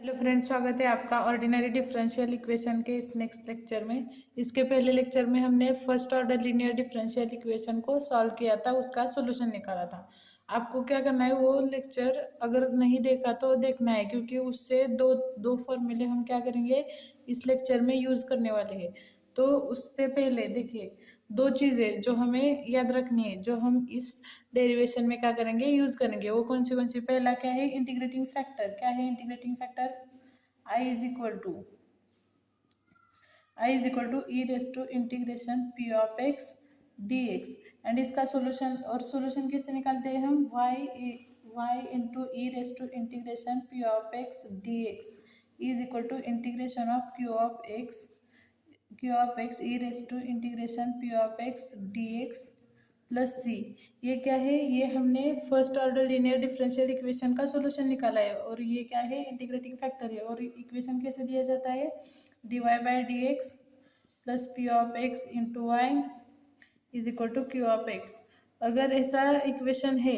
Hello friends, स्वागत है आपका ऑर्डिनरी डिफरेंशियल इक्वेशन के इस नेक्स्ट लेक्चर में। इसके पहले लेक्चर में हमने first order linear differential equation को सॉल्व किया था, उसका सॉल्यूशन निकाला था। आपको क्या करना है, वो लेक्चर अगर नहीं देखा तो देखना है, क्योंकि उससे दो दो फॉर्मूले हम क्या करेंगे इस लेक्चर में यूज करने वाले हैं। तो उससे पहले देखिए, दो चीज़ें जो हमें याद रखनी है, जो हम इस डेरिवेशन में क्या करेंगे यूज करेंगे, वो कौन सी। पहला क्या है, इंटीग्रेटिंग फैक्टर। क्या है integrating factor? I is equal to E raise to integration P of x D X. And इसका सोल्यूशन, और सोल्यूशन कैसे निकालते हैं हम, Y into E raise to integration P of x D x is equal to integration of Q of x E raise to integration P of x D x plus सी। ये क्या है, ये हमने first order linear differential equation का solution निकाला है, और ये क्या है, इंटीग्रेटिंग फैक्टर है। और इक्वेशन कैसे दिया जाता है, d y by D x plus p of x into Y is equal to Q of x. अगर ऐसा इक्वेशन है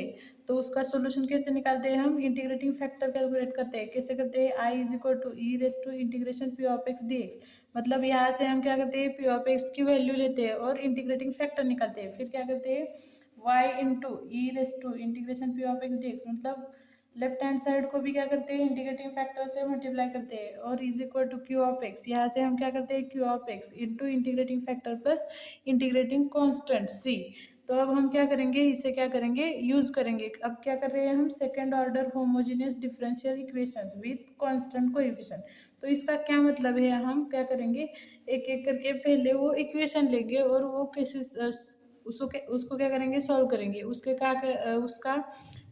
तो उसका सॉल्यूशन कैसे निकालते हैं हम, इंटीग्रेटिंग फैक्टर कैलकुलेट करते हैं। कैसे करते हैं, I is equal to E raise to integration P of x D x. मतलब यहाँ से हम क्या करते हैं, पी ऑफ एक्स की वैल्यू लेते हैं और इंटीग्रेटिंग फैक्टर निकालते हैं। फिर क्या करते हैं, y into E raise to integration P of x D x, मतलब लेफ्ट हैंड साइड को भी क्या करते हैं, इंटीग्रेटिंग फैक्टर से मल्टीप्लाई करते हैं, और is equal to Q of X. यहाँ से हम क्या करते हैं, Q of x into integrating factor plus integrating constant C. तो अब हम क्या करेंगे, इसे क्या करेंगे, यूज करेंगे। अब क्या कर रहे हैं हम, second order homogeneous differential equations with constant coefficient. तो इसका क्या मतलब है, हम क्या करेंगे, एक एक करके पहले वो इक्वेशन लेंगे और वो कैसे उसको क्या करेंगे, सॉल्व करेंगे। उसका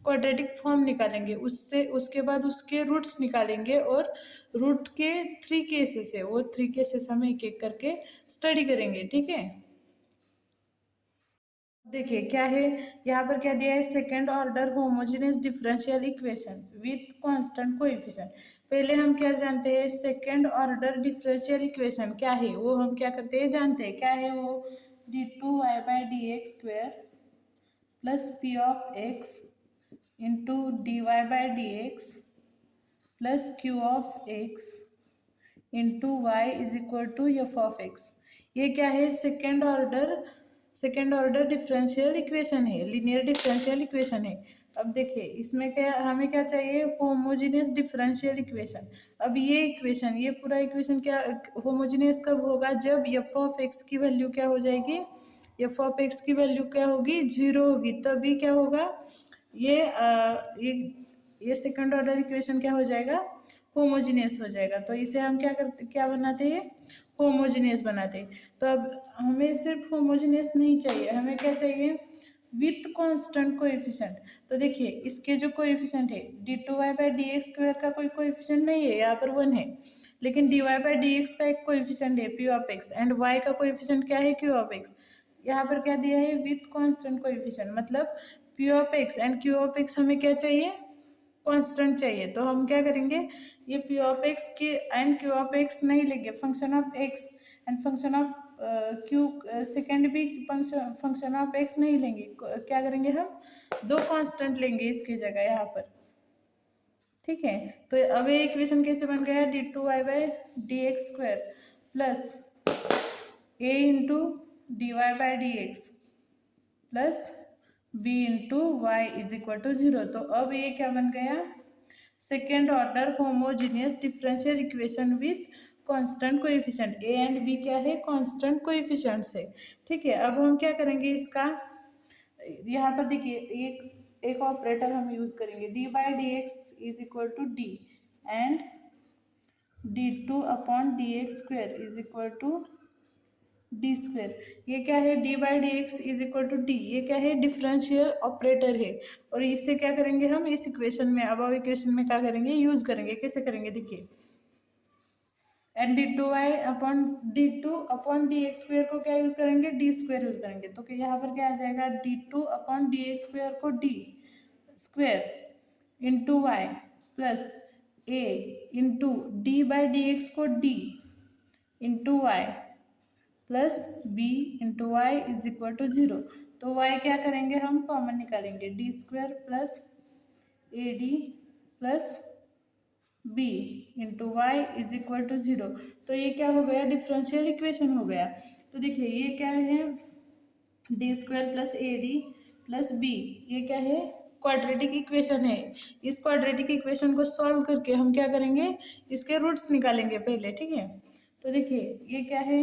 क्वाड्रेटिक फॉर्म निकालेंगे, उससे उसके बाद उसके रूट्स निकालेंगे, और रूट के 3 केसेस है, वो 3 केसेस हम एक एक करके स्टडी करेंगे। ठीक है, देखिए क्या है, यहाँ पर क्या दिया है, second order homogeneous differential equations with constant coefficient. पहले हम क्या जानते हैं, सेकेंड ऑर्डर डिफरेंशियल इक्वेशन क्या है, वो हम क्या करते हैं, जानते हैं। क्या है वो, d two y by D x square plus p of x into d y by D x plus q of x into Y is equal to f of x. ये क्या है, सेकेंड ऑर्डर डिफरेंशियल इक्वेशन है, linear differential equation है। अब देखिए इसमें क्या, हमें क्या चाहिए, होमोजेनियस डिफरेंशियल इक्वेशन। अब ये इक्वेशन, ये पूरा इक्वेशन क्या होमोजेनियस कब होगा, जब एफ ऑफ एक्स की वैल्यू क्या हो जाएगी, एफ ऑफ एक्स की वैल्यू क्या होगी, 0 होगी, तभी क्या होगा, ये ये सेकंड ऑर्डर इक्वेशन क्या हो जाएगा, होमोजीनियस हो जाएगा। तो इसे हम क्या बनाते हैं, होमोजीनियस बनाते हैं। तो अब हमें सिर्फ होमोजीनियस नहीं चाहिए, हमें क्या चाहिए, विथ कांस्टेंट कोएफिशिएंट। तो देखिए इसके जो कोएफिशिएंट है, d two y by D x square का कोई कोएफिशिएंट नहीं है, यहाँ पर 1 है। लेकिन d y by D x का एक कोएफिशिएंट है, p of x, and y का कोएफिशिएंट क्या है, क्यू ऑफ एक्स। यहाँ पर क्या दिया है, विथ कांस्टेंट कोएफिशिएंट, मतलब P of x and q of x हमें क्या चाहिए, कांस्टेंट चाहिए। तो हम क्या करेंगे, ये पी ऑफ एक्स के एंड क्यू ऑफ एक्स नहीं लेंगे, function of x and function of Q, second भी फंक्शन ऑफ एक्स नहीं लेंगे। क्या करेंगे, हम दो कांस्टेंट लेंगे इसकी जगह यहाँ पर। ठीक है, तो अब ये इक्वेशन कैसे बन गया, d two y by D x square plus A into d y by D x plus B into Y is equal to 0। तो अब ये क्या बन गया, second order homogeneous differential equation with constant coefficient. A and b क्या है, constant coefficient से। ठीक है, अब हम क्या करेंगे, इसका यहाँ पर देखिए एक ऑपरेटर हम यूज करेंगे, d by D x is equal to d, and d two upon D x square is equal to d square. ये क्या है, d by D x is equal to d, ये क्या है, डिफरेंशियल ऑपरेटर है। और इससे क्या करेंगे हम, इस इक्वेशन में, अब इक्वेशन में क्या करेंगे, यूज करेंगे। कैसे करेंगे, देखिए, and d two y upon D x square को क्या यूज करेंगे, डी स्क्वेयर यूज करेंगे। तो यहाँ पर क्या आ जाएगा, D two upon D x square को D square into Y plus A into D by D X को D into Y plus B into Y is equal to 0। तो वाई क्या करेंगे, हम कॉमन निकालेंगे, D square plus A D plus B into Y is equal to 0। तो ये क्या हो गया, डिफरेंशियल इक्वेशन हो गया। तो देखिए ये क्या है, d square plus A D plus b, ये क्या है, क्वाड्रेटिक इक्वेशन है। इस क्वाड्रेटिक इक्वेशन को सॉल्व करके हम क्या करेंगे, इसके रूट्स निकालेंगे पहले, ठीक है। तो देखिए ये क्या है,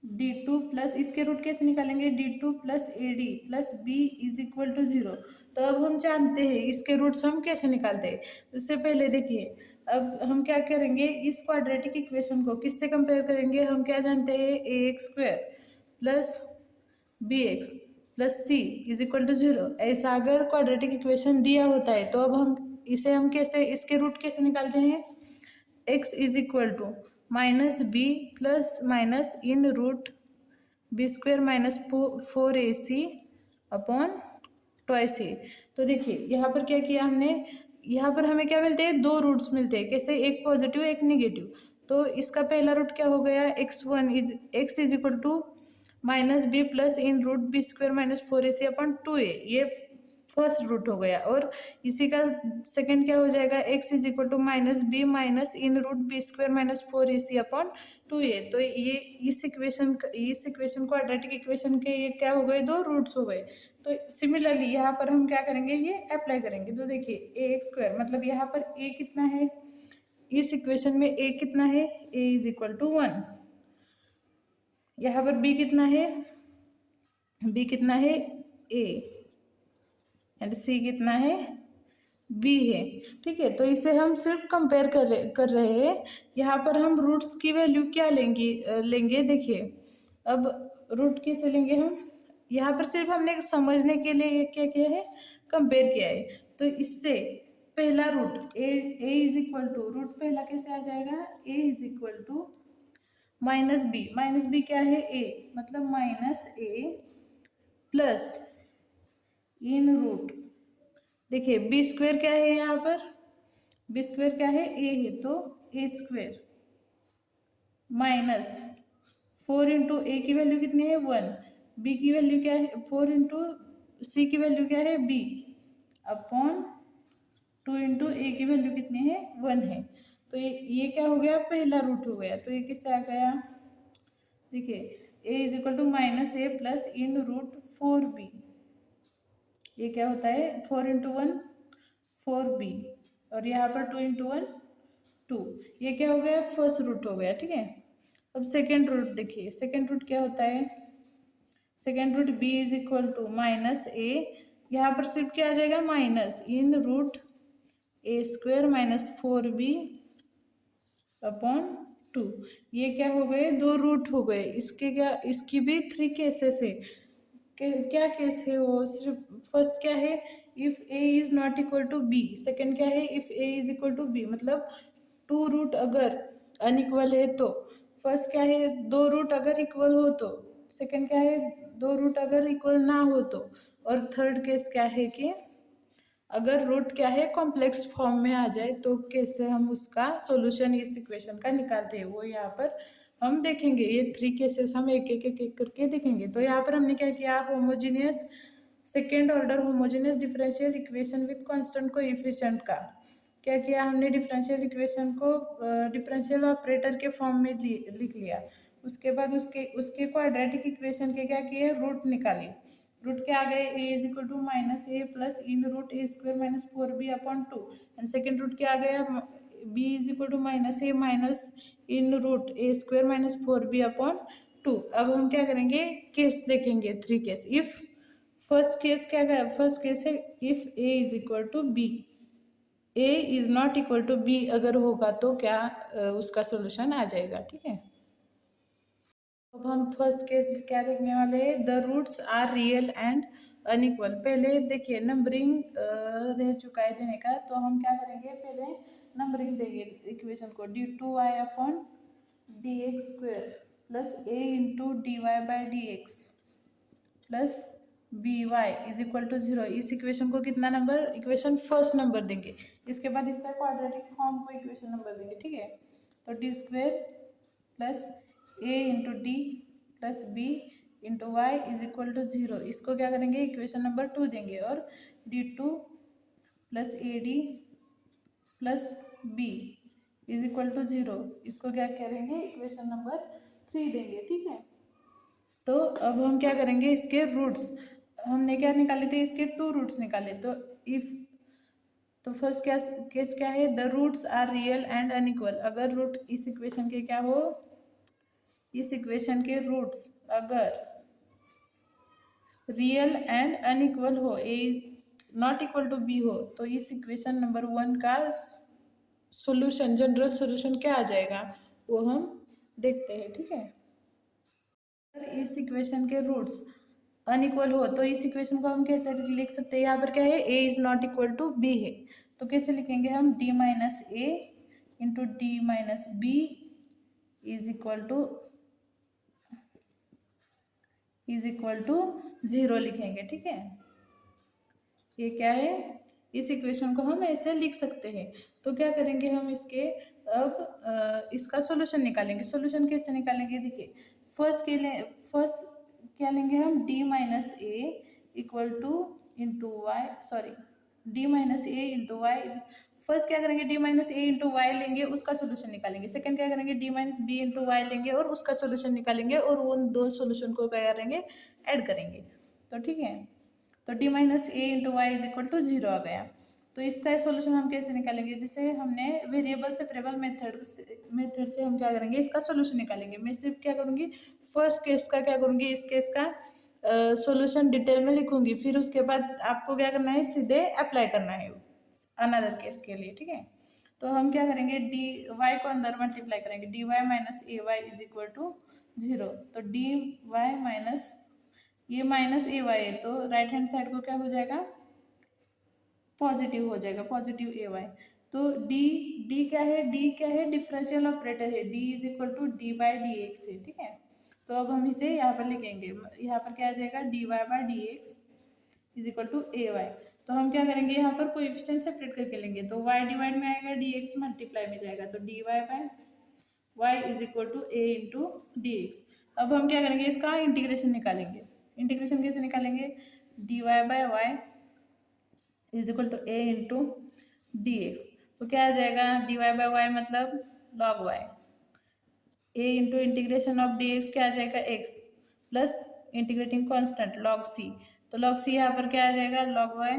डी टू प्लस, इसके रूट कैसे निकालेंगे, d two plus A D plus b is equal to 0। तो अब हम जानते हैं इसके रूट्स हम कैसे निकालते हैं। उससे पहले देखिए अब हम क्या करेंगे, इस क्वाड्रेटिक इक्वेशन को किससे कंपेयर करेंगे, हम क्या जानते हैं, A X square plus B X plus C is equal to 0। ऐसा अगर क्वाड्रेटिक इक्वेशन दिया होता है तो अब हम कैसे, इसके रूट कैसे निकालते हैं, X is equal to minus B plus minus in root B square minus 4ac upon twice A. तो देखिए यहाँ पर क्या किया हमने, यहाँ पर हमें क्या मिलते हैं, दो रूट्स मिलते हैं, कैसे, एक पॉजिटिव एक निगेटिव। तो इसका पहला रूट क्या हो गया, x is equal to minus B plus in root b square minus 4ac upon 2a, ये फर्स्ट रूट हो गया। और इसी का सेकंड क्या हो जाएगा, x is equal to minus b minus in root b square minus 4ac upon 2a। तो ये इस इक्वेशन क्वाड्रेटिक इक्वेशन के ये क्या हो गए, दो रूट्स हो गए। तो सिमिलरली यहाँ पर हम क्या करेंगे, ये अप्लाई करेंगे। तो देखिए ए एक्स स्क्वायर मतलब यहाँ पर ए कितना है, इस इक्वेशन में ए कितना है, ए इज इक्वल टू 1। यहाँ पर बी कितना है, बी कितना है, ए, एंड सी कितना है, बी है, ठीक है। तो इसे हम सिर्फ कंपेयर कर रहे हैं। यहाँ पर हम रूट्स की वैल्यू क्या लेंगे देखिए, अब रूट कैसे लेंगे हम, यहाँ पर सिर्फ हमने समझने के लिए क्या किया है, कंपेयर किया है। तो इससे पहला root A is equal to, root पहला कैसे आ जाएगा, A is equal to minus B क्या है, ए, मतलब minus A plus in root, देखिए बी स्क्वेयर क्या है, यहाँ पर बी स्क्वेयर क्या है, ए है, तो ए स्क्वेयर माइनस 4 इंटू ए की वैल्यू कितनी है, 1, बी की वैल्यू क्या है, 4 इंटू सी की वैल्यू क्या है, बी, अपॉन 2 इंटू ए की वैल्यू कितनी है, 1 है। तो ये क्या हो गया, पहला रूट हो गया। तो ये किससे आ गया, देखिए a is equal to minus A plus in root 4b, ये क्या होता है, 4 इंटू 1 4b, और यहाँ पर 2 इंटू 1 2, ये क्या हो गया, फर्स्ट रूट हो गया, ठीक है। अब सेकेंड रूट देखिए, सेकेंड रूट क्या होता है, second root b is equal to minus a, यहाँ पर सिर्फ क्या आ जाएगा, minus in root a square minus 4b upon 2। ये क्या हो गए, दो रूट हो गए। इसके क्या, इसकी भी 3 केसेस है। क्या केस है वो, सिर्फ फर्स्ट क्या है, if a is not equal to b, second क्या है, if a is equal to b, मतलब टू रूट अगर अनइक्वल है तो, फर्स्ट क्या है, दो रूट अगर इक्वल हो तो, सेकेंड क्या है, दो रूट अगर इक्वल ना हो तो, और थर्ड केस क्या है कि अगर रूट क्या है कॉम्प्लेक्स फॉर्म में आ जाए तो कैसे हम उसका सॉल्यूशन इस इक्वेशन का निकालते हैं, वो यहाँ पर हम देखेंगे। ये 3 केसेस हम एक करके देखेंगे। तो यहाँ पर हमने क्या किया, homogeneous second order homogeneous differential equation with constant coefficient का क्या किया हमने, डिफरेंशियल इक्वेशन को डिफरेंशियल ऑपरेटर के फॉर्म में लिख लिया। उसके बाद उसके क्वाड्रेटिक इक्वेशन के क्या किए, रूट निकाले। रूट क्या आ गए, a is equal to minus A plus in root a square minus 4b upon 2, and second root क्या आ गया, b is equal to minus a minus in root a square minus 4b upon 2। अब हम क्या करेंगे, case देखेंगे, 3 case. If first case क्या है, फर्स्ट केस है if a is equal to b, a is not equal to b अगर होगा तो क्या उसका सोल्यूशन आ जाएगा, ठीक है। अब हम फर्स्ट केस क्या देखने वाले हैं, the roots are real and unequal. पहले देखिए नंबरिंग रह चुका है देने का, तो हम क्या करेंगे, पहले नंबरिंग देंगे इक्वेशन को, d two y upon D x square plus A into d y by D x plus b y is equal to 0। इस इक्वेशन को कितना नंबर, इक्वेशन फर्स्ट नंबर देंगे। इसके बाद इसका क्वाड्रेटिक फॉर्म को इक्वेशन नंबर देंगे, ठीक है। तो d square plus A into d plus B into Y is equal to 0, इसको क्या करेंगे, इक्वेशन नंबर 2 देंगे। और d two plus A D plus b is equal to 0, इसको क्या करेंगे, इक्वेशन नंबर 3 देंगे। ठीक है, तो अब हम क्या करेंगे, इसके रूट्स हमने क्या निकाले थे, इसके 2 रूट्स निकाले। तो इफ, तो फर्स्ट क्या केस क्या है, the roots are real and unequal. अगर रूट इस इक्वेशन के क्या हो, इस इक्वेशन के रूट्स अगर रियल एंड अनइक्वल हो, ए नॉट इक्वल टू बी हो, तो इस इक्वेशन नंबर 1 का सॉल्यूशन, जनरल सॉल्यूशन क्या आ जाएगा, वो हम देखते हैं। ठीक है, अगर इस इक्वेशन के रूट्स अनइक्वल हो तो इस इक्वेशन को हम कैसे लिख सकते हैं, यहाँ पर क्या है, a is not equal to b है, तो कैसे लिखेंगे हम, d minus a into d minus b is equal to 0 लिखेंगे। ठीक है, ये क्या है, इस इक्वेशन को हम ऐसे लिख सकते हैं। तो क्या करेंगे हम इसके, अब इसका सॉल्यूशन निकालेंगे। सॉल्यूशन कैसे निकालेंगे, देखिए फर्स्ट क्या लेंगे हम, d minus a equal to into y, sorry d minus a into y. First क्या करेंगे, d minus a into y लेंगे, उसका सोल्यूशन निकालेंगे। सेकंड क्या करेंगे, d minus b into y लेंगे और उसका सोल्यूशन निकालेंगे, और उन दो सोल्यूशन को क्या करेंगे, ऐड करेंगे। तो ठीक है, तो d minus a into Y is equal to 0 आ गया। तो इसका सॉल्यूशन हम कैसे निकालेंगे, जैसे हमने वेरिएबल सेपरेबल मेथड से हम क्या करेंगे, इसका सॉल्यूशन निकालेंगे। मैं सिर्फ क्या करूँगी, फर्स्ट केस का क्या करूँगी, इस केस का सॉल्यूशन डिटेल में लिखूंगी, फिर उसके बाद आपको क्या करना है, सीधे अप्लाई करना है अनदर केस के लिए। ठीक है, तो हम क्या करेंगे, डी वाई को अंदर मल्टीप्लाई करेंगे, d y minus a y is equal to 0। तो डी वाई माइनस, ये माइनस ए वाई है, तो राइट हैंड साइड को क्या हो जाएगा, पॉजिटिव हो जाएगा, पॉजिटिव ए वाई। तो डी क्या है, डी क्या है, डिफरेंशियल ऑपरेटर है, d is equal to d by D x है। ठीक है, तो अब हम इसे यहाँ पर लिखेंगे, यहाँ पर क्या आ जाएगा, d y by D x is equal to a y. तो हम क्या करेंगे, यहाँ पर कोएफिशिएंट सेपरेट करके लेंगे, तो y डिवाइड में आएगा, डी एक्स मल्टीप्लाई में जाएगा, तो d y by y is equal to a into d x. अब हम क्या करेंगे, इसका इंटीग्रेशन निकालेंगे। इंटीग्रेशन कैसे निकालेंगे, d y by y is equal to a into d x. तो क्या आ जाएगा, डी वाई बाई वाई मतलब log y, a into integration of d x क्या आ जाएगा, x plus integrating constant log c. तो लॉग सी यहाँ पर क्या आ जाएगा, log y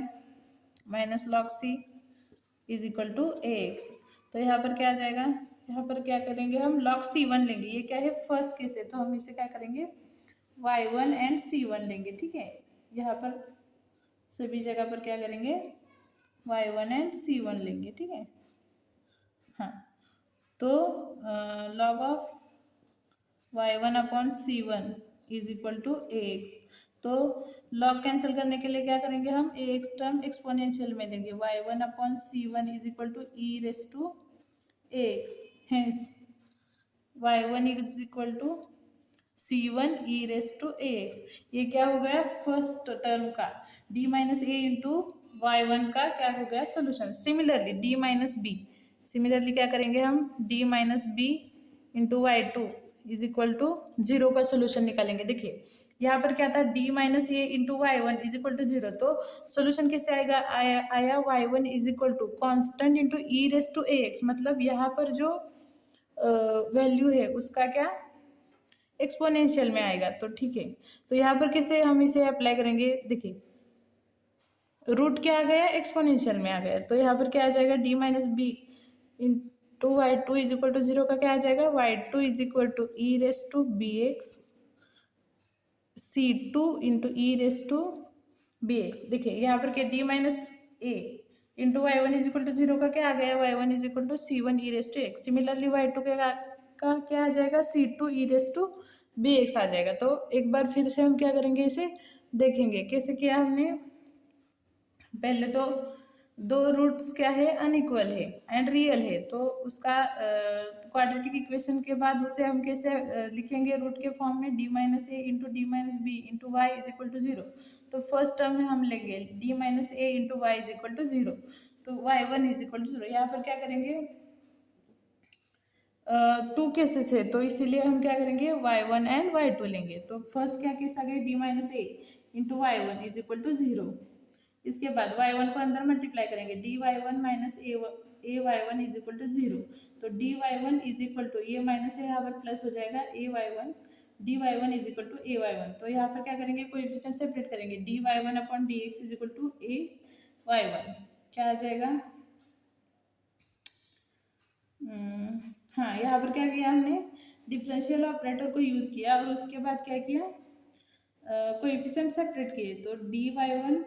minus log c is equal to a x. तो यहाँ पर क्या आ जाएगा, यहाँ पर क्या करेंगे हम, लॉग C1 लेंगे, ये क्या है, फर्स्ट केस है, तो हम इसे क्या करेंगे, y1 एंड C1 लेंगे। ठीक है, यहाँ पर सभी जगह पर क्या करेंगे, y1 एंड C1 लेंगे। ठीक है, हाँ, तो log of y1 upon C1 is equal to ax। तो लॉग कैंसिल करने के लिए क्या करेंगे हम, ax टर्म एक्सपोनेंशियल में देंगे, y1 upon C1 is equal to e raise to ax, hence y1 is equal to C1 e raise to ax। ये क्या हो गया, फर्स्ट टर्म का d minus a into y1 का क्या हो गया solution. Similarly d minus b, similarly क्या करेंगे हम, d minus b into y2 is equal to 0 का सोल्यूशन निकालेंगे। देखिए यहाँ पर क्या था, d minus a into y1 is equal to 0, तो सोल्यूशन कैसे आएगा, आया y1 is equal to constant into E raise to ax, मतलब यहाँ पर जो वैल्यू है उसका क्या एक्सपोनेंशियल में आएगा। तो ठीक है, तो यहाँ पर कैसे हम इसे अप्लाई करेंगे, देखिए रूट क्या आ गया, एक्सपोनेंशियल में आ गया, तो यहाँ पर क्या आ जाएगा, d minus b into y2 is equal to 0 का क्या आ जाएगा, y2 is equal to E raise to b x C2 into E raise to b x. देखिए यहाँ पर क्या, d minus a into y1 is equal to 0 का क्या आ गया, y1 is equal to C1 e raise to x. Similarly y2 का क्या आ जाएगा, C2 e raise to b x आ जाएगा। तो एक बार फिर से हम क्या करेंगे, इसे देखेंगे कैसे किया हमने। पहले तो दो रूट्स क्या है, अनइक्वल है एंड रियल है, तो उसका क्वाड्रेटिक इक्वेशन के बाद उसे हम कैसे लिखेंगे, रूट के फॉर्म में, d minus a into d minus b into Y is equal to 0। तो फर्स्ट टर्म में हम लेंगे d minus a into Y is equal to 0, तो y1 इज इक्वल टू 0। यहाँ पर क्या करेंगे, 2 केसेस है, तो इसीलिए हम क्या करेंगे, y1 एंड y2 लेंगे। तो फर्स्ट क्या केस आ गया, d minus a into y1 is equal to 0। इसके बाद y1 को अंदर मल्टीप्लाई करेंगे, dy1 minus a y one is equal to zero. तो d y one is equal to, ये माइनस है यहाँ पर प्लस हो जाएगा, a y one d y one is equal to a y one. तो यहाँ पर क्या करेंगे, कोएफिशिएंट सेपरेट करेंगे, d y one upon D x is equal to a y one. क्या आ जाएगा, हाँ यहाँ पर क्या किया हमने, डिफरेंशियल ऑपरेटर को यूज़ किया और उसके बाद क्या किया, कोएफिशिएंट सेपरेट किए। तो d y one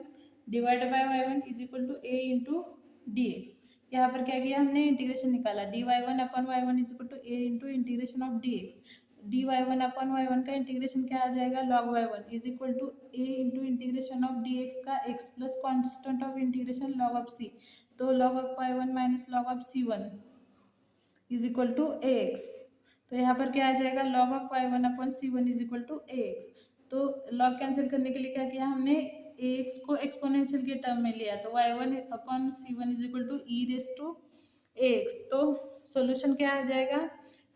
divide by y one is equal to a into d x. यहाँ पर क्या किया हमने, इंटीग्रेशन निकाला, d y one upon y one is equal to a into integration of d x. D y one upon y one का integration क्या आ जाएगा, log y one is equal to a into integration of d x का x plus constant of integration log of c. तो log of y one minus log of c one is equal to a x. तो यहाँ पर क्या आ जाएगा, log of y one upon c one is equal to a x. तो log cancel करने के लिए क्या किया हमने, ए एक्स को एक्सपोनेंशियल के टर्म में लिया, तो y one upon c one is equal to E raise to a x. तो सोल्यूशन क्या आ जाएगा,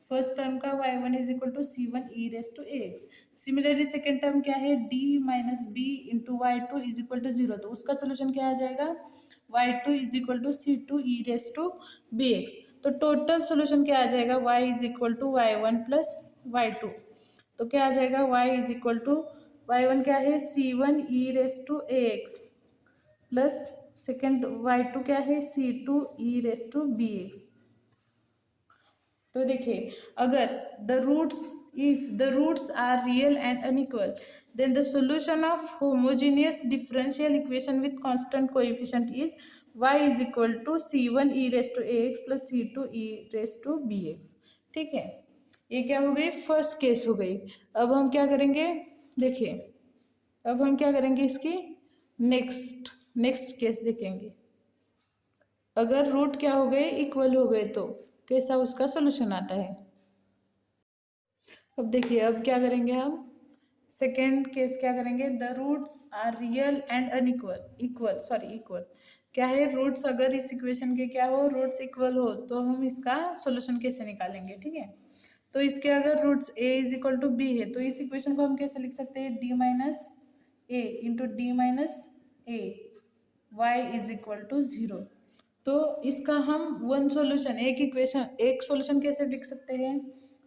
फर्स्ट टर्म का y one is equal to c one e raise to a x. Similarly second term क्या है, d minus b into y two is equal to zero. तो उसका solution क्या आ जाएगा, y two is equal to c two E raise to b x. तो total solution क्या आ जाएगा, y is equal to y one plus y two. तो क्या आ जाएगा, y is equal to y one क्या है, c one e raise to a x plus second y two क्या है, c two E raise to b x. तो देखिए, अगर the roots, if the roots are real and unequal then the solution of homogeneous differential equation with constant coefficient is y is equal to c1 e raised to ax plus c2 e raised to bx। ठीक है, ये क्या हो गई, first case हो गई। अब हम क्या करेंगे, देखिए अब हम क्या करेंगे, इसकी नेक्स्ट केस देखेंगे। अगर रूट क्या हो गए, इक्वल हो गए, तो कैसा उसका सोल्यूशन आता है। अब देखिए, अब क्या करेंगे हम, सेकेंड केस क्या करेंगे, the roots are real and unequal, equal क्या है, रूट्स अगर इस इक्वेशन के क्या हो, रूट्स इक्वल हो, तो हम इसका सॉल्यूशन कैसे निकालेंगे। ठीक है, तो इसके अगर roots a is equal to b है, तो इस इक्वेशन को हम कैसे लिख सकते हैं, d minus a into d minus a y is equal to zero. तो इसका हम वन सॉल्यूशन, एक सॉल्यूशन कैसे लिख सकते हैं,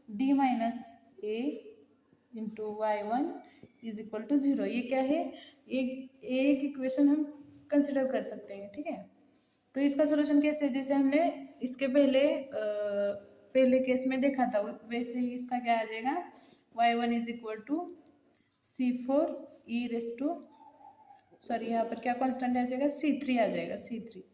d minus a into y one is equal to zero. ये क्या है, एक इक्वेशन हम कंसिडर कर सकते हैं। ठीक है, तो इसका सॉल्यूशन कैसे, जैसे हमने इसके पहले केस में देखा था, वैसे ही इसका क्या आ जाएगा, y one is equal to c four e raise to, sorry यहाँ पर क्या कॉन्स्टेंट आ जाएगा, सी थ्री आ जाएगा, सी थ्री।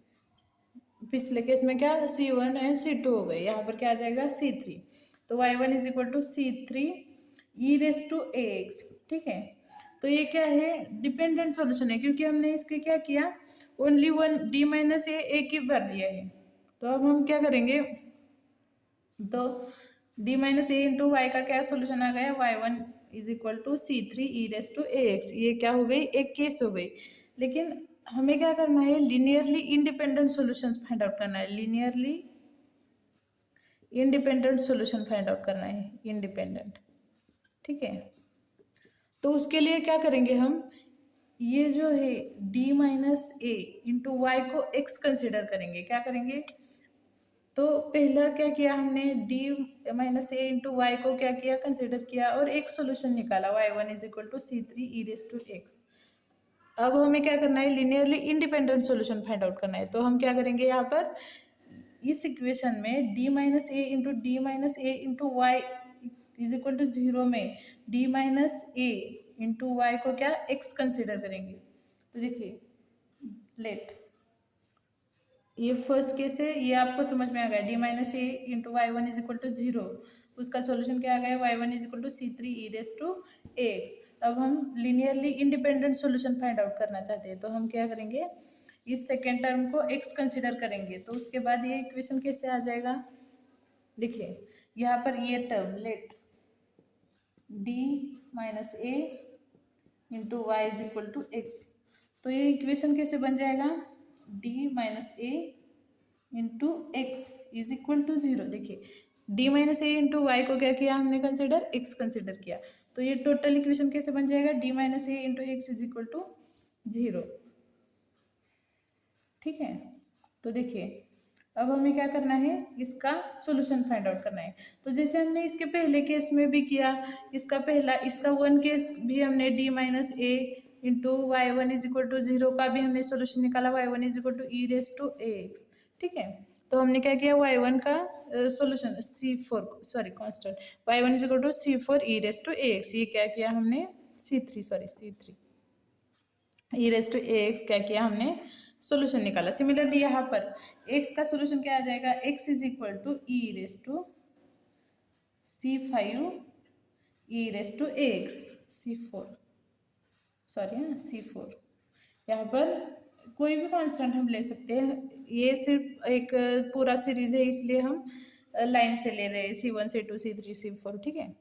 पिछले केस में क्या c one and c two हो गए, यहाँ पर क्या आ जाएगा, सी थ्री। तो y one is equal to c three e raise to a x. ठीक है, तो ये क्या है, डिपेंडेंट सॉल्यूशन है, क्योंकि हमने इसके क्या किया, ओनली वन डी माइनस ए एक ही बार लिया है। तो अब हम क्या करेंगे, तो d minus a into y का क्या सोल्यूशन आ गया, y one is equal to c three e raise to a x. ये क्या हो गई, एक केस हो गई। लेकिन हमें क्या करना है, linearly independent solutions find out करना है, linearly independent solution find out करना है, इंडिपेंडेंट। ठीक है, तो उसके लिए क्या करेंगे हम, ये जो है d minus a into y को x कंसिडर करेंगे। क्या करेंगे, तो पहला क्या किया हमने, d minus a into y को क्या किया, कंसिडर किया और एक सोल्यूशन निकाला, y one is equal to c three e raise to x. अब हमें क्या करना है, linearly independent solution find out करना है। तो हम क्या करेंगे, यहाँ पर इस इक्वेशन में d minus a into Y is equal to zero में d minus a into y को क्या x कंसिडर करेंगे। तो देखिए, लेट ये फर्स्ट केस है, ये आपको समझ में आ गया, d minus a into y one is equal to zero. उसका सॉल्यूशन क्या आ गया, y one is equal to c three e raise to a x. अब हम linearly independent solution find out करना चाहते हैं, तो हम क्या करेंगे, इस सेकेंड टर्म को x कंसिडर करेंगे। तो उसके बाद ये इक्वेशन कैसे आ जाएगा, देखिए यहाँ पर ये term, let d minus a into Y is equal to x. तो ये इक्वेशन कैसे बन जाएगा, d minus a into x is equal to zero. देखिए, d minus a into y को क्या किया हमने कंसिडर, x कंसिडर किया। तो ये टोटल इक्वेशन कैसे बन जाएगा, d minus a into x is equal to zero. ठीक है, तो देखिए अब हमें क्या करना है, इसका सॉल्यूशन फाइंड आउट करना है। तो जैसे हमने इसके पहले केस में भी किया, इसका वन केस भी हमने d minus a into y one is equal to 0 का भी हमने सॉल्यूशन निकाला, y one is equal to E raise to a x. ठीक है, तो हमने क्या किया, वाई वन का solution constant y one is equal to C4 e raise to a x, ये क्या किया हमने, C3 e raise to a x क्या किया हमने, सॉल्यूशन निकाला। सिमिलरली यहाँ पर x का सॉल्यूशन क्या आ जाएगा, x is equal to E raise to C5 e raise to a x, C4 यहाँ पर कोई भी कांस्टेंट हम ले सकते हैं, ये सिर्फ एक पूरा सीरीज है इसलिए हम लाइन से ले रहे हैं, C1 C2 C3 C4। ठीक है,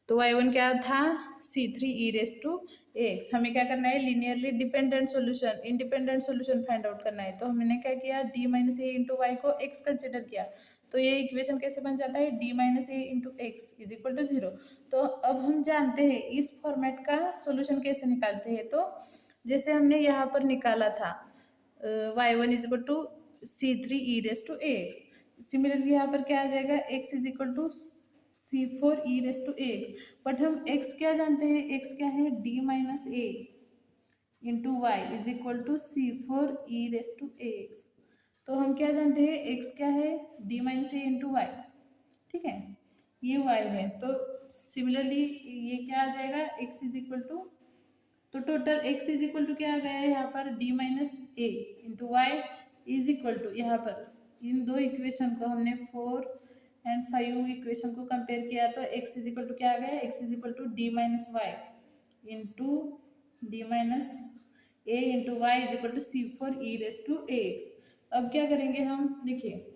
तो y1 क्या था, C3 e raise to a x. हमें क्या करना है, linearly dependent solution, independent solution find out करना है। तो हमने क्या किया, d minus a into y को x कंसिडर किया, तो ये इक्वेशन कैसे बन जाता है, d minus a into x is equal to 0। तो अब हम जानते हैं इस फॉर्मेट का सॉल्यूशन कैसे निकालते हैं। तो जैसे हमने यहाँ पर निकाला था y1 is equal to C3 e raise to a x, similarly यहाँ पर क्या आ जाएगा, x is equal to C4 e raise to a x. But हम x क्या जानते हैं, x क्या है, d minus a into Y is equal to C4 e raise to a x. तो हम क्या जानते हैं, x क्या है, d minus a into y. ठीक है, ये y है, तो सिमिलरली ये क्या आ जाएगा, x इज इक्वल टू, तो total x is equal to क्या आ गया है यहाँ पर, d minus a into Y is equal to, यहाँ पर इन दो इक्वेशन को हमने 4 एंड 5 इक्वेशन को कंपेयर किया, तो x इज इक्वल टू क्या आ गया, x is equal to d minus y into d minus a into Y is equal to C4 e raise to a x. अब क्या करेंगे हम, देखिए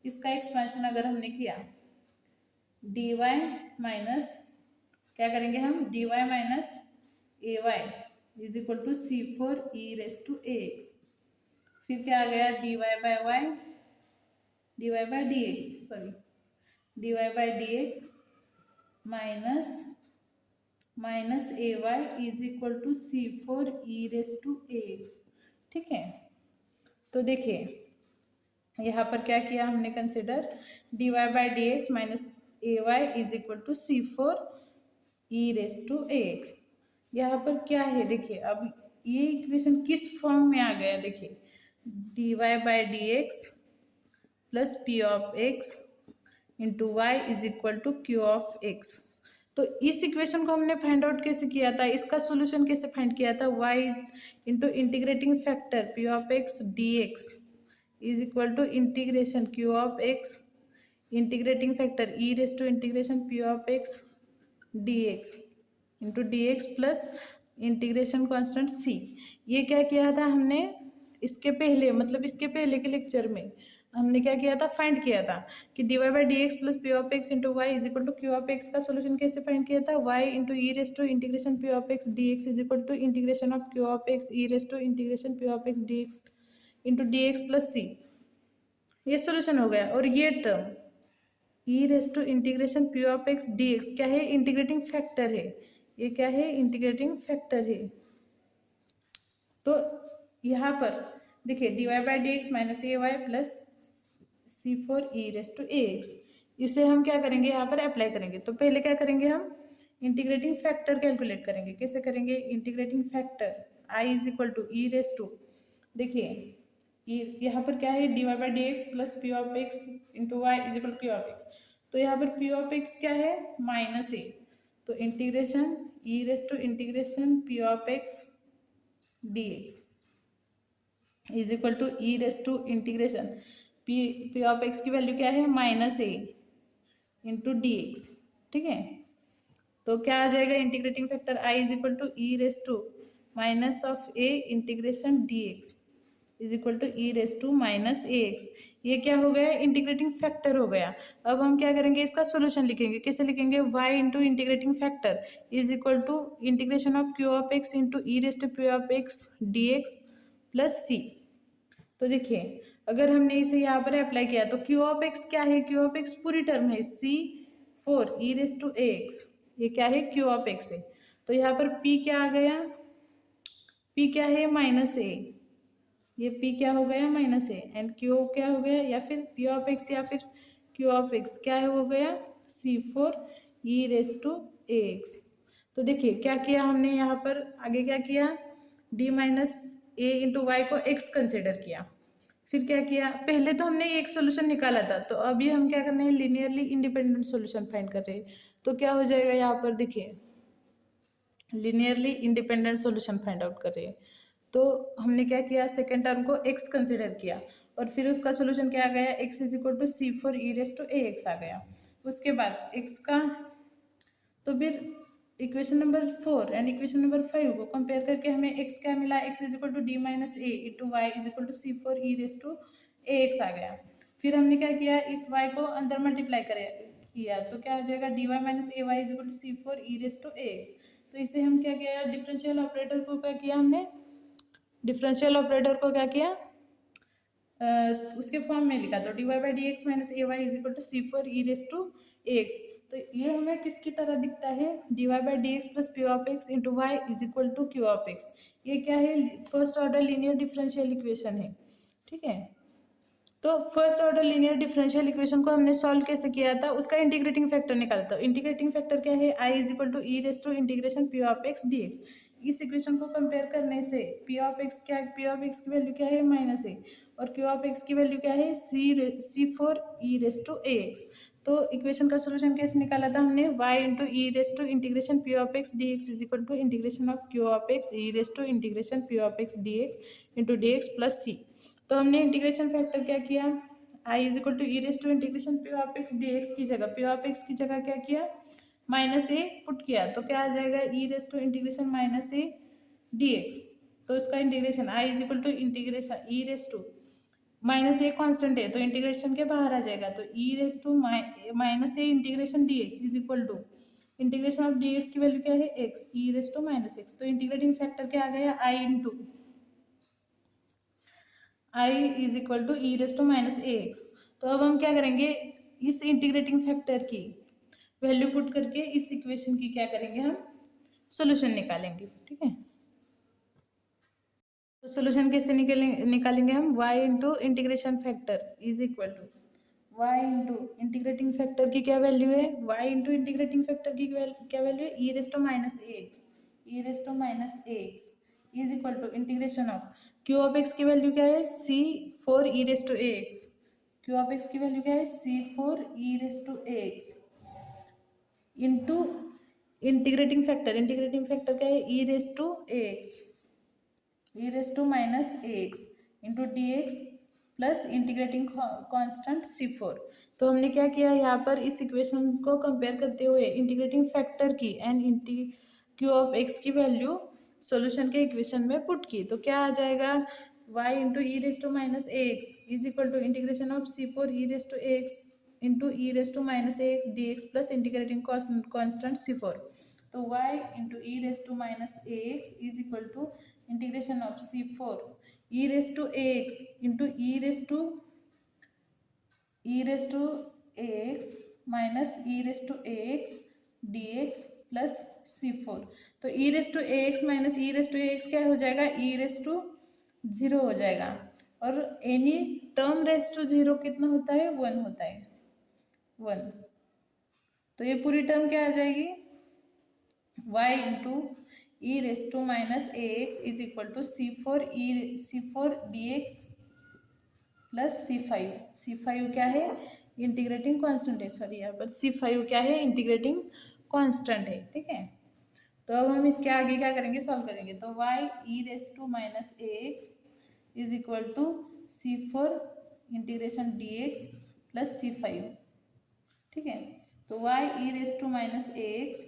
इसका एक्सपेंशन अगर हमने किया, dy माइनस क्या करेंगे हम, dy minus a y is equal to C4 e raise to a x. फिर क्या आ गया, dy by dx minus a y is equal to C4 e raise to a x. ठीक है, तो देखिए यहाँ पर क्या किया हमने consider, dy by dx minus a y is equal to C4 e raise to a x. यहाँ पर क्या है, देखिए अब ये इक्वेशन किस फॉर्म में आ गया, देखिए dy by dx plus p of x into Y is equal to q of x। तो इस इक्वेशन को हमने फाइंड आउट कैसे किया था, इसका सॉल्यूशन कैसे फाइंड किया था, y into integrating factor p of x dx is equal to integration q of x integrating factor e raise to integration p of x dx into dx plus integration constant c। ये क्या किया था हमने इसके पहले, मतलब इसके पहले के लेक्चर में हमने क्या किया था, फाइंड किया था कि dy by D x plus p of x into Y is equal to Q of x का सोल्यूशन कैसे फाइंड किया था, y into E raise to integration P of x D x is equal to integration of Q of x E raise to integration P of x D x into d x plus सी। ये solution हो गया। और ये term e raise to integration P of x D x क्या है, integrating factor है, ये क्या है, इंटीग्रेटिंग फैक्टर है। तो यहाँ पर देखिए dy by D x minus a y plus C4 e raise to a x, इसे हम क्या करेंगे, यहाँ पर अप्लाई करेंगे। तो पहले क्या करेंगे, हम इंटीग्रेटिंग फैक्टर कैलकुलेट करेंगे। कैसे करेंगे, integrating factor i is equal to E raise to, देखिए यहाँ पर क्या है, dy by D x plus p of x into Y is equal to Q of x. तो यहाँ पर पी ऑफ एक्स क्या है, माइनस ए, तो integration e raise to integration P of x D x is equal to E raise to integration P of x की value क्या है, minus a into d x. ठीक है, तो क्या आ जाएगा, integrating factor i is equal to E raise to minus of a integration d x is equal to E raise to minus a x. ये क्या हो गया, इंटीग्रेटिंग फैक्टर हो गया। अब हम क्या करेंगे, इसका सोल्यूशन लिखेंगे। कैसे लिखेंगे, y into integrating factor is equal to integration of Q of x into E raise to p of x D x plus c. तो देखिए अगर हमने इसे यहाँ पर अप्लाई किया तो क्यू ऑफ एक्स क्या है, क्यू ऑफ एक्स पूरी टर्म है C4 e raise to a x, ये क्या है, क्यू ऑफ एक्स है। तो यहाँ पर p क्या आ गया, p क्या है, माइनस ए, ये p क्या हो गया माइनस ए, एंड q क्या हो गया, या फिर p ऑफ x या फिर q ऑफ x क्या है हो गया c4 e raise to ax। तो देखिए क्या किया हमने यहाँ पर, आगे क्या किया, d minus a into y को x कंसिडर किया। फिर क्या किया, पहले तो हमने एक सोल्यूशन निकाला था, तो अभी हम क्या करने हैं, लीनियरली इंडिपेंडेंट सोल्यूशन फाइंड कर रहे हैं। तो क्या हो जाएगा यहाँ पर देखिए, linearly independent solution find out कर रहे हैं। तो हमने क्या किया, सेकेंड टर्म को x कंसिडर किया और फिर उसका सॉल्यूशन क्या आ गया, x is equal to c four e raise to a x आ गया। उसके बाद x का, तो फिर equation number 4 and equation number 5 को कंपेयर करके हमें x क्या मिला, x is equal to d minus a into Y is equal to c four e raise to a x आ गया। फिर हमने क्या किया, इस y को अंदर मल्टीप्लाई किया, तो क्या आ जाएगा, d y minus a y is equal to c four e raise to a x. तो इसे हम क्या किया, डिफरेंशियल ऑपरेटर को क्या किया हमने, डिफरेंशियल ऑपरेटर को क्या किया, उसके फॉर्म में लिखा, तो d y by D x minus a y is equal to c four e raise to a x. तो ये हमें किसकी तरह दिखता है, d y by D x plus p of x into Y is equal to Q of x. ये क्या है, first order linear differential equation है। ठीक है, तो first order linear differential equation को हमने सॉल्व कैसे किया था, उसका इंटीग्रेटिंग फैक्टर निकालता है। इंटीग्रेटिंग फैक्टर क्या है, i is equal to E raise to integration P of x D x. इस इक्वेशन को कंपेयर करने से पी ऑफ एक्स क्या, पी ऑफ एक्स की वैल्यू क्या है माइनस ए, और क्यू ऑफ एक्स की वैल्यू क्या है c four e raise to a x. तो इक्वेशन का सोल्यूशन कैसे निकाला था हमने, y into E raise to integration P of x D x is equal to integration of Q of x E raise to integration P of x D x into d x plus c. तो हमने integration factor क्या किया, i is equal to E raise to integration P of x D x की जगह, P of x की जगह क्या किया, माइनस ए पुट किया, तो क्या आ जाएगा, e raise to integration minus a d x. तो इसका integration i is equal to integration e raise to, minus a constant है तो इंटीग्रेशन के बाहर आ जाएगा, तो e raise to minus a integration d x is equal to integration of d x की वैल्यू क्या है x, E raise to minus x. तो इंटीग्रेटिंग फैक्टर क्या आ गया, i into i is equal to E raise to minus a x. तो अब हम क्या करेंगे, इस इंटीग्रेटिंग फैक्टर की वैल्यू पुट करके इस इक्वेशन की क्या करेंगे, हम सोल्यूशन निकालेंगे। ठीक है, तो सोल्यूशन कैसे निकालेंगे हम, y into integration factor is equal to y into integrating factor की क्या वैल्यू है, y इंटू इंटीग्रेटिंग फैक्टर की क्या वैल्यू है, e raise to minus a x, E raise to minus a x is equal to integration of Q of x की value क्या है, c four e raise to a x, q of x की value क्या है, c four e raise to a x into integrating factor क्या है, e raise to a x, E raise to minus a x into d x plus integrating constant c four. तो हमने क्या किया यहाँ पर, इस इक्वेशन को कंपेयर करते हुए इंटीग्रेटिंग फैक्टर की एंड क्यू ऑफ एक्स की वैल्यू सॉल्यूशन के इक्वेशन में पुट की, तो क्या आ जाएगा, y into E raise to minus a x is equal to integration of c four e raise to a x into E raise to minus a x D x plus integrating constant c four. तो y into E raise to minus a x is equal to integration of c four e raise to a x into E raise to a x minus e raise to a x D x plus c four. तो e raise to a x minus e raise to a x क्या हो जाएगा, e raise to zero हो जाएगा, और any term raise to zero कितना होता है, वन होता है, वन। तो ये पूरी टर्म क्या आ जाएगी, y into E raise to minus a x is equal to c four d x plus c five क्या है, इंटीग्रेटिंग कांस्टेंट है, सॉरी यहाँ पर सी फाइव क्या है, इंटीग्रेटिंग कांस्टेंट है। ठीक है, तो अब हम इसके आगे क्या करेंगे, सॉल्व करेंगे, तो y e raise to minus a x is equal to c four integration d x plus c five. ठीक है, तो y e raise to minus a x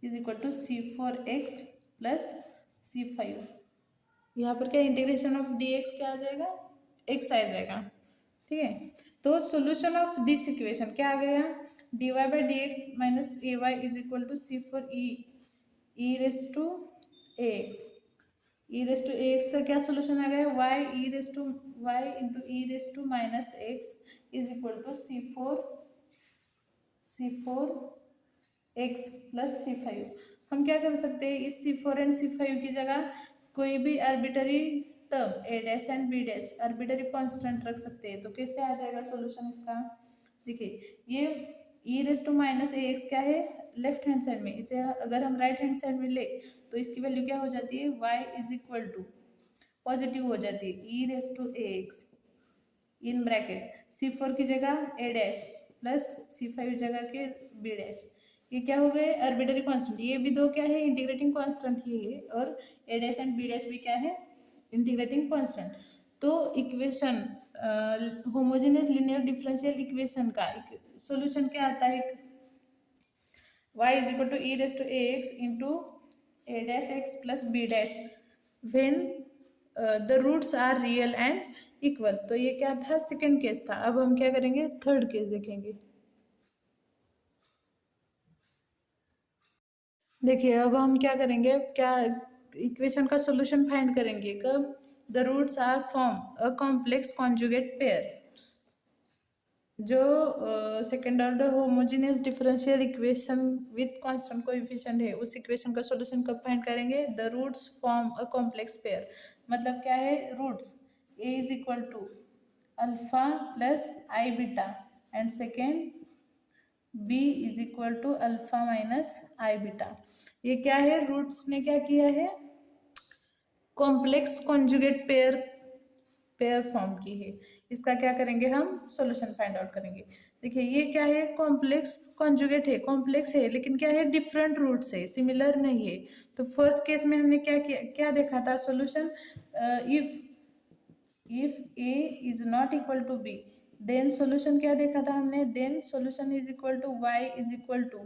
is equal to c four x plus c five. यहाँ पर क्या integration of d x क्या आ जाएगा, x आ जाएगा। ठीक है, तो सोल्यूशन ऑफ दिस इक्वेशन क्या आ गया, d y by D x minus a y is equal to c four e raise to a x, E raise to a x का क्या सोल्यूशन आ गया, y into E raise to minus x is equal to c four x plus c five. हम क्या कर सकते हैं, इस c four and c five की जगह कोई भी arbitrary term a dash and b dash arbitrary constant रख सकते हैं। तो कैसे आ जाएगा सॉल्यूशन इसका? देखिए ये e raise to minus a x क्या है लेफ्ट हैंड साइड में, इसे अगर हम राइट हैंड साइड में ले तो इसकी वैल्यू क्या हो जाती है y is equal to positive हो जाती है e raise to a x in bracket C4 की जगह ए डैश प्लस C5 जगह के बी डैश। ये क्या हो गए आर्बिट्ररी कांस्टेंट, ये भी दो क्या है इंटीग्रेटिंग कांस्टेंट ही है और a dash and b dash भी क्या है इंटीग्रेटिंग कांस्टेंट। तो equation homogeneous linear differential equation का सॉल्यूशन क्या आता है y is equal to E raise to a x into a dash x plus b dash when the roots are real and equal. तो ये क्या था second case था। अब हम क्या करेंगे थर्ड केस देखेंगे। देखिए अब हम क्या करेंगे, क्या इक्वेशन का सॉल्यूशन फाइंड करेंगे कब the roots are form a complex conjugate pair. जो second order homogeneous differential equation with constant coefficient है उस इक्वेशन का सॉल्यूशन कब फाइंड करेंगे the roots form a complex pair. मतलब क्या है roots a is equal to alpha plus i beta and second b is equal to alpha minus i beta. ये क्या है रूट्स ने क्या किया है complex conjugate pair pair form की है। इसका क्या करेंगे हम सॉल्यूशन फाइंड आउट करेंगे। देखिए ये क्या है कॉम्प्लेक्स कॉन्जुगेट है, कॉम्प्लेक्स है लेकिन क्या है डिफरेंट रूट्स है सिमिलर नहीं है। तो फर्स्ट केस में हमने क्या किया क्या देखा था solution if a is not equal to b then solution क्या देखा था हमने then solution is equal to y is equal to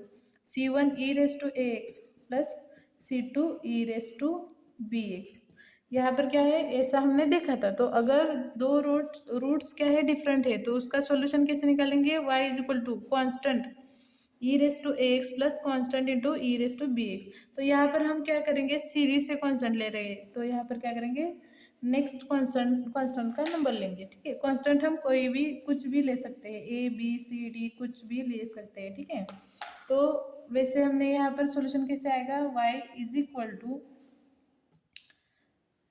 C1 e raise to a x plus C2 e raise to b x. यहाँ पर क्या है ऐसा हमने देखा था। तो अगर दो रूट्स क्या है डिफरेंट है तो उसका सॉल्यूशन कैसे निकालेंगे y is equal to constant e raise to a x plus constant into E raise to b x. तो यहाँ पर हम क्या करेंगे सीरीज से कॉन्स्टेंट ले रहे हैं तो यहाँ पर क्या करेंगे नेक्स्ट कॉन्स्टेंट का नंबर लेंगे। ठीक है कांस्टेंट हम कोई भी कुछ भी ले सकते हैं ए बी सी डी कुछ भी ले सकते हैं। ठीक है तो वैसे हमने यहाँ पर सॉल्यूशन कैसे आएगा y is equal to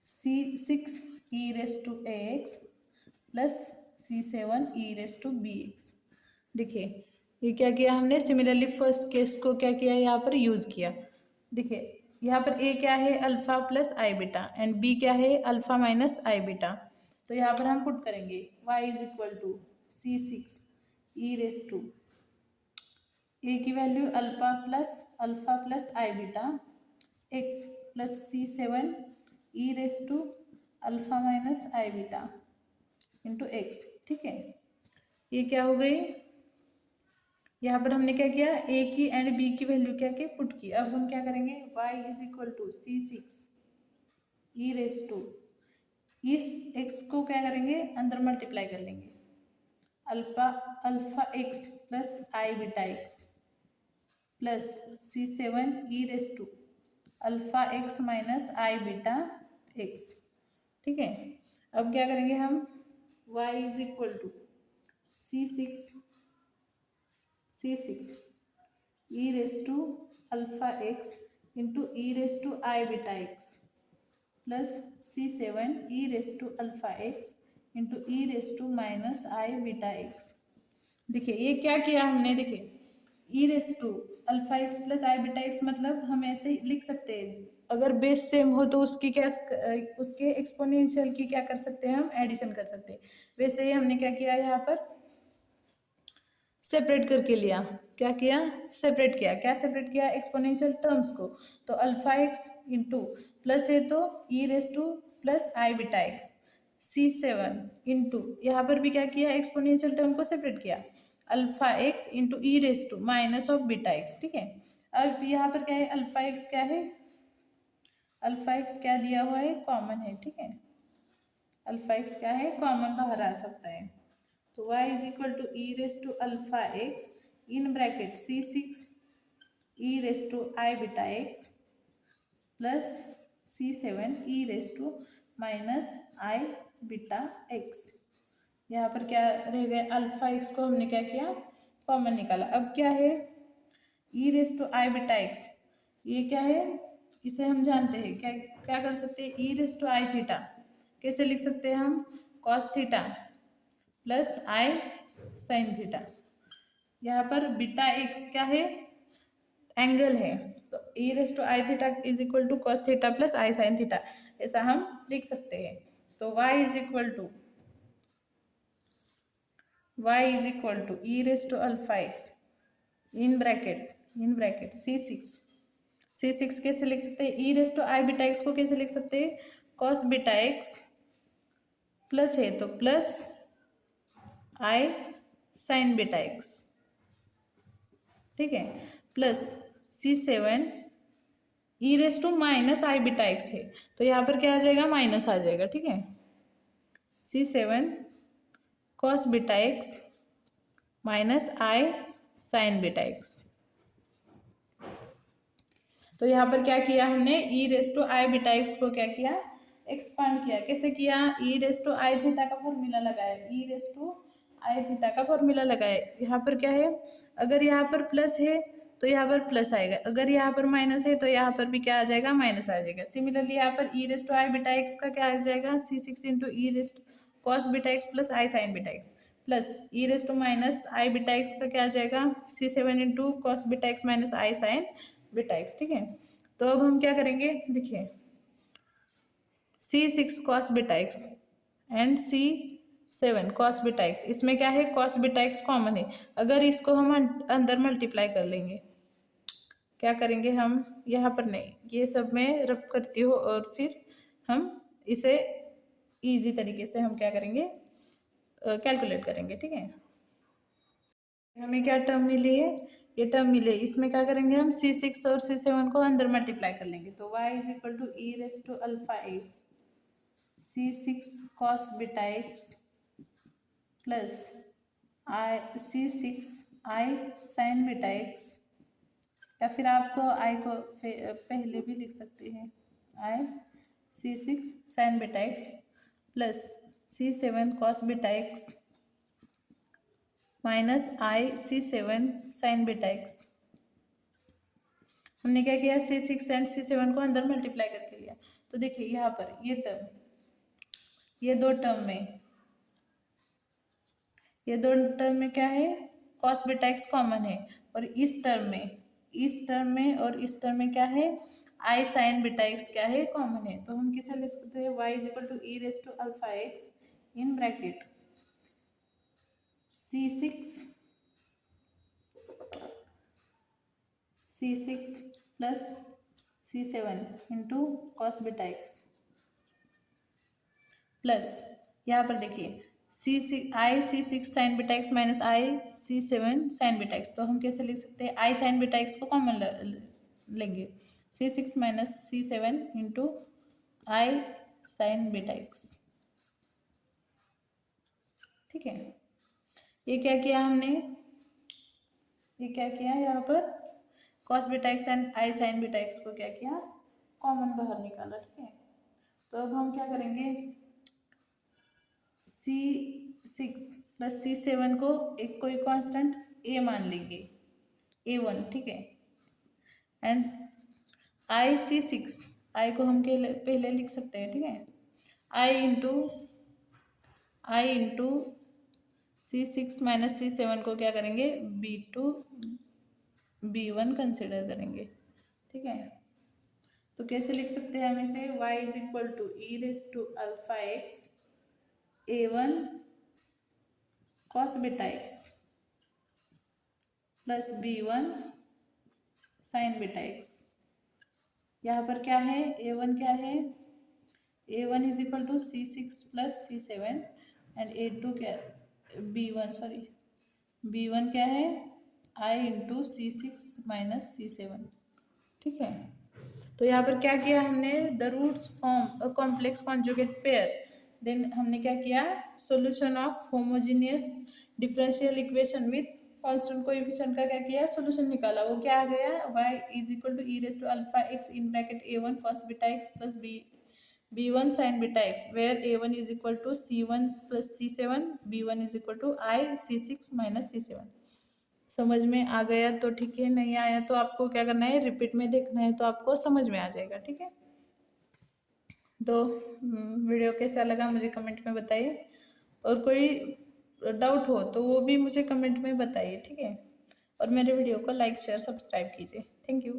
C6 e raise to a x plus C7 e raise to b x. देखिए ये क्या किया हमने सिमिलरली फर्स्ट केस को क्या किया यहाँ पर यूज किया। देखिए यहाँ पर ए क्या है alpha plus i beta and b क्या है अल्फा माइनस आई बीटा। तो यहाँ पर हम पुट करेंगे y is equal to C6 e raise to a की value alpha plus i beta x plus C7 e raise to alpha minus i beta into x. ठीक है ये क्या हो गई यहाँ पर हमने क्या किया ए की एंड बी की वैल्यू क्या की पुट की। अब हम क्या करेंगे y is equal to C6 e raise to इस x को क्या करेंगे अंदर मल्टीप्लाई कर लेंगे alpha x plus i beta x plus C7 e raise to alpha x minus i beta x. ठीक है अब क्या करेंगे हम y is equal to C6 e raise to alpha x into E raise to i beta x plus C7 e raise to alpha x into E raise to minus i beta x. देखिए ये क्या किया हमने देखिए e raise to alpha x plus i beta x मतलब हम ऐसे लिख सकते हैं अगर बेस सेम हो तो उसकी क्या उसके एक्सपोनेंशियल की क्या कर सकते हैं हम एडिशन कर सकते हैं। वैसे ही हमने क्या किया यहाँ पर सेपरेट करके लिया। क्या किया सेपरेट किया क्या सेपरेट किया एक्सपोनेंशियल टर्म्स को। तो अल्फा एक्स इंटू प्लस है तो e raise to plus i beta x C7 into यहाँ पर भी क्या किया एक्सपोनेंशियल टर्म को सेपरेट किया alpha x into E raise to minus of beta x. ठीक है अब यहाँ पर क्या है अल्फा एक्स क्या है अल्फा एक्स क्या दिया हुआ है कॉमन है। ठीक है अल्फा एक्स क्या है कॉमन बाहर आ सकता है। तो y is equal to E raise to alpha x in bracket C6 e raise to i beta x plus C7 e raise to minus i beta x. यहाँ पर क्या रह गया अल्फा एक्स को हमने क्या किया कॉमन निकाला। अब क्या है e raise to i beta x ये क्या है इसे हम जानते हैं क्या क्या कर सकते हैं e raise to i theta कैसे लिख सकते हैं हम, cos theta plus i sine theta. यहाँ पर बीटा एक्स क्या है, एंगल है, तो e raise to i theta is equal to cos theta plus i sine theta, ऐसा हम लिख सकते हैं। तो y is equal to E raise to alpha x in bracket C6 कैसे लिख सकते हैं, e raise to i beta x को कैसे लिख सकते हैं, कॉस बीटा एक्स प्लस है तो plus i sine beta x, ठीक है, plus C7 e raise to minus i beta x है, तो यहाँ पर क्या आ जाएगा, माइनस आ जाएगा, ठीक है, C7 cos beta x minus i sine beta x. तो यहाँ पर क्या किया हमने, e raise to i beta x को क्या किया, एक्सपांड किया। कैसे किया, e raise to i theta का फॉर्मूला लगाया, e raise to i theta का फॉर्मूला लगाया। यहाँ पर क्या है, अगर यहाँ पर प्लस है तो यहाँ पर प्लस आएगा, अगर यहाँ पर माइनस है तो यहाँ पर भी क्या आ जाएगा, माइनस आ जाएगा। सिमिलरली यहाँ पर e raise to i beta x का क्या आ जाएगा, C6 into E raise to cos beta x plus i sine beta x plus e raise to minus i beta x का क्या आ जाएगा, C7 into cos beta x minus i sine beta x, ठीक है। तो अब हम क्या करेंगे, देखिए C6 cos beta x and C7 cos beta x, इसमें क्या है, कॉस बीटा एक्स कॉमन है, अगर इसको हम अंदर मल्टीप्लाई कर लेंगे, क्या करेंगे हम, यहाँ पर नहीं, ये सब मैं रब करती हूँ और फिर हम इसे इजी तरीके से हम क्या करेंगे, कैलकुलेट करेंगे, ठीक है। हमें क्या टर्म मिली है, ये टर्म मिले, इसमें क्या करेंगे हम, C6 और C7 को अंदर मल्टीप्लाई कर लेंगे, तो y is equal to E raise to alpha x C6 cos beta x plus C6 i sine beta x, या फिर आपको आई को पहले भी लिख सकते हैं, i C6 sine beta x plus C7 cos beta x minus i C7 sine beta x. हमने क्या किया, C6 एंड C7 को अंदर मल्टीप्लाई करके लिया, तो देखिए यहाँ पर ये टर्म, ये दो टर्म में क्या है, कॉस बीटा एक्स कॉमन है, और इस टर्म में और इस टर्म में क्या है, आई साइन बीटा एक्स क्या है, कॉमन है। तो हम किसे लिख सकते हैं, y is equal to E raise to alpha x in bracket C6 plus C7 into cos beta x plus, यहाँ पर देखिए C6 sine beta x minus i C7 sine beta x, तो हम कैसे लिख सकते हैं, आई साइन बीटा एक्स को कॉमन लेंगे, C6 minus C7 into i sine beta x, ठीक है। ये क्या किया हमने, ये क्या किया, यहाँ पर cos beta x and I sine beta x को क्या किया, कॉमन बाहर निकाला, ठीक है। तो अब हम क्या करेंगे, C6 प्लस C7 को एक कोई कांस्टेंट a मान लेंगे, A1, ठीक है, एंड आई C6, आई को हम पहले लिख सकते हैं, ठीक है, आई इंटू C6 माइनस C7 को क्या करेंगे, B2 B1 कंसिडर करेंगे, ठीक है। तो कैसे लिख सकते हैं हम इसे, y is equal to E raise to alpha x A1 cos beta x plus B1 sine beta x. यहाँ पर क्या है, A1 क्या है, A1 is equal to C6 plus C7 and A2 क्या, B1 क्या है, I into C6 minus C7, ठीक है। तो यहाँ पर क्या किया हमने, the roots form a complex conjugate pair, then हमने क्या किया, solution of homogeneous differential equation with constant coefficient का क्या किया, सॉल्यूशन निकाला। वो क्या आ गया, y is equal to E raise to alpha x in bracket A1 cos beta x plus B1 sine beta x, where A1 is equal to C1 plus C7, B1 is equal to i C6 minus C7। समझ में आ गया तो ठीक है, नहीं आया तो आपको क्या करना है, रिपीट में देखना है, तो आपको समझ में आ जाएगा, ठीक है। तो वीडियो कैसा लगा मुझे कमेंट में बताइए, और कोई डाउट हो तो वो भी मुझे कमेंट में बताइए, ठीक है। और मेरे वीडियो को लाइक शेयर सब्सक्राइब कीजिए। Thank you.